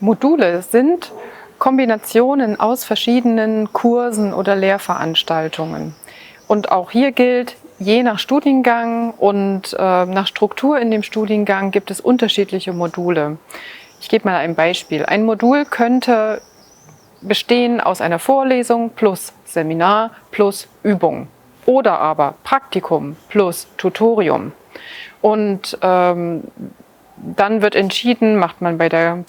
Module sind Kombinationen aus verschiedenen Kursen oder Lehrveranstaltungen. Und auch hier gilt, je nach Studiengang und nach Struktur in dem Studiengang gibt es unterschiedliche Module. Ich gebe mal ein Beispiel. Ein Modul könnte bestehen aus einer Vorlesung plus Seminar plus Übung oder aber Praktikum plus Tutorium. Und dann wird entschieden, macht man bei der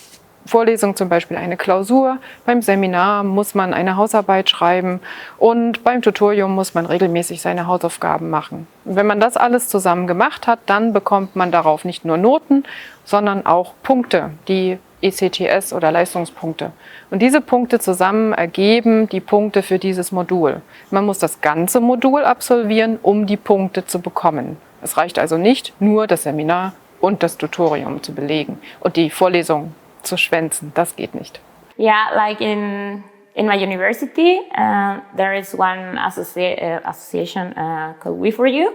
Vorlesung zum Beispiel eine Klausur, beim Seminar muss man eine Hausarbeit schreiben und beim Tutorium muss man regelmäßig seine Hausaufgaben machen. Und wenn man das alles zusammen gemacht hat, dann bekommt man darauf nicht nur Noten, sondern auch Punkte, die ECTS oder Leistungspunkte. Und diese Punkte zusammen ergeben die Punkte für dieses Modul. Man muss das ganze Modul absolvieren, um die Punkte zu bekommen. Es reicht also nicht, nur das Seminar und das Tutorium zu belegen und die Vorlesung zu schwänzen. Das geht nicht. Yeah, like in my university, there is one association called We4U.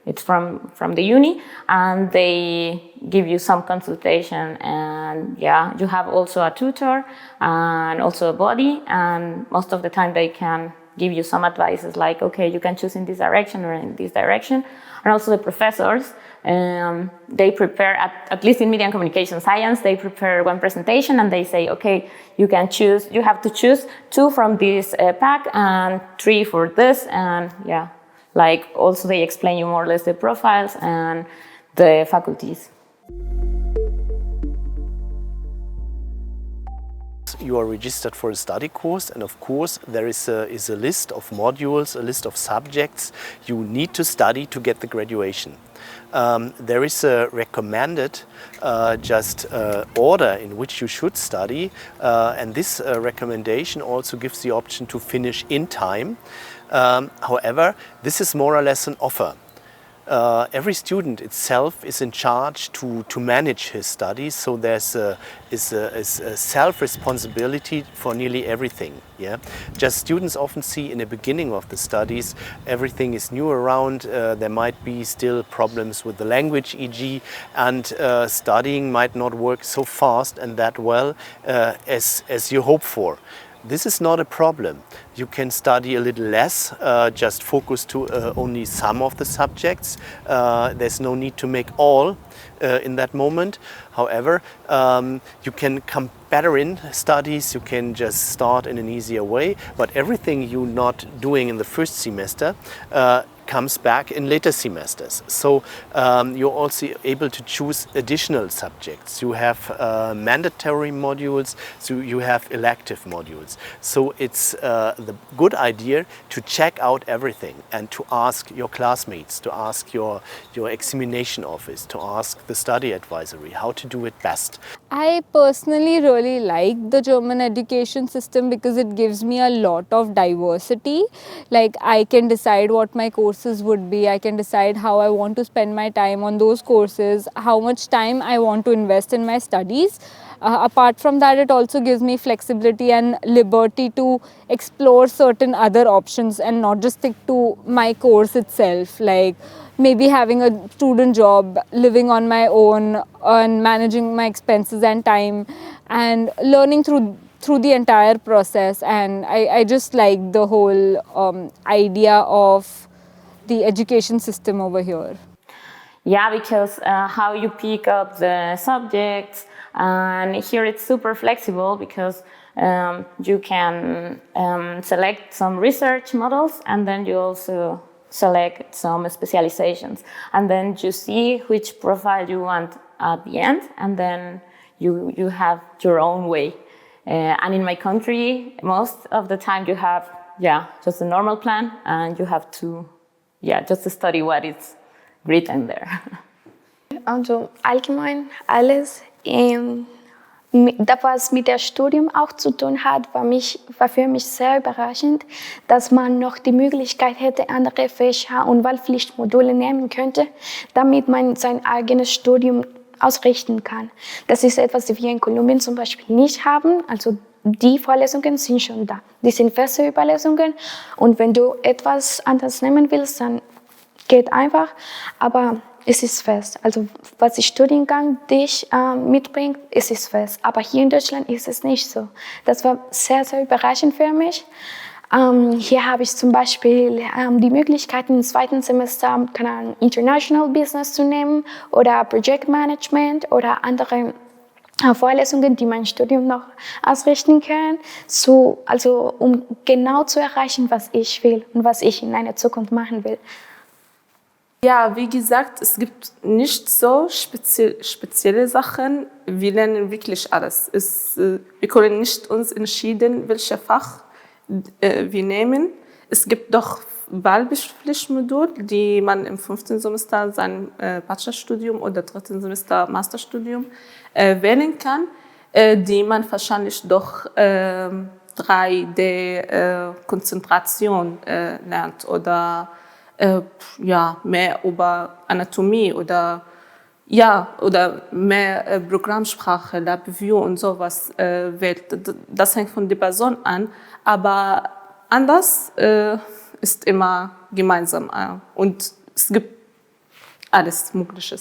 It's from the uni, and they give you some consultation, and yeah, you have also a tutor and also a body, and most of the time they can give you some advices like, okay, you can choose in this direction or in this direction. And also the professors, they prepare, at least in media and communication science, they prepare one presentation and they say, okay, you have to choose 2 from this pack and 3 for this, and yeah. Like also they explain you more or less the profiles and the faculties. You are registered for a study course, and of course there is a list of modules, a list of subjects you need to study to get the graduation. There is a recommended order in which you should study, and this recommendation also gives the option to finish in time. However, this is more or less an offer. Every student itself is in charge to manage his studies, so there's a self-responsibility for nearly everything. Yeah, just students often see in the beginning of the studies everything is new around. There might be still problems with the language, e.g., and studying might not work so fast and that well as you hope for. This is not a problem. You can study a little less, just focus to only some of the subjects. There's no need to make all in that moment. However, you can come better in studies, you can just start in an easier way, but everything you're not doing in the first semester comes back in later semesters. So you're also able to choose additional subjects. You have mandatory modules, so you have elective modules. So it's the good idea to check out everything and to ask your classmates, to ask your examination office, to ask the study advisory how to do it best. I personally really like the German education system because it gives me a lot of diversity. Like I can decide what my courses would be, I can decide how I want to spend my time on those courses, how much time I want to invest in my studies. Apart from that, it also gives me flexibility and liberty to explore certain other options and not just stick to my course itself. Like maybe having a student job, living on my own and managing my expenses and time and learning through the entire process. And I just like the whole idea of the education system over here. Yeah, because how you pick up the subjects, and here it's super flexible because you can select some research models and then you also select some specializations, and then you see which profile you want at the end, and then you have your own way. And in my country, most of the time you have just a normal plan, and you have to just study what is written there. Also allgemein alles, was mit dem Studium auch zu tun hat, war für mich sehr überraschend, dass man noch die Möglichkeit hätte, andere Fächer und Wahlpflichtmodule nehmen könnte, damit man sein eigenes Studium ausrichten kann. Das ist etwas, das wir in Kolumbien zum Beispiel nicht haben. Also die Vorlesungen sind schon da. Die sind feste Überlesungen, und wenn du etwas anderes nehmen willst, dann geht einfach. Aber es ist fest. Also was der Studiengang dich mitbringt, es ist fest. Aber hier in Deutschland ist es nicht so. Das war sehr, sehr überraschend für mich. Hier habe ich zum Beispiel die Möglichkeit, im zweiten Semester keine Ahnung, International Business zu nehmen oder Project Management oder andere Vorlesungen, die mein Studium noch ausrichten kann, also um genau zu erreichen, was ich will und was ich in einer Zukunft machen will. Ja, wie gesagt, es gibt nicht so spezielle Sachen. Wir lernen wirklich alles. Wir können nicht uns entscheiden, welches Fach wir nehmen. Es gibt doch Wahlpflichtmodule, die man im 5. Semester sein Bachelorstudium oder 3. Semester Masterstudium wählen kann, die man wahrscheinlich doch 3D-Konzentration lernt oder mehr über Anatomie oder mehr Programmsprache, LabVIEW und sowas wählt. Das hängt von der Person an, aber anders ist immer gemeinsam und es gibt alles Mögliche.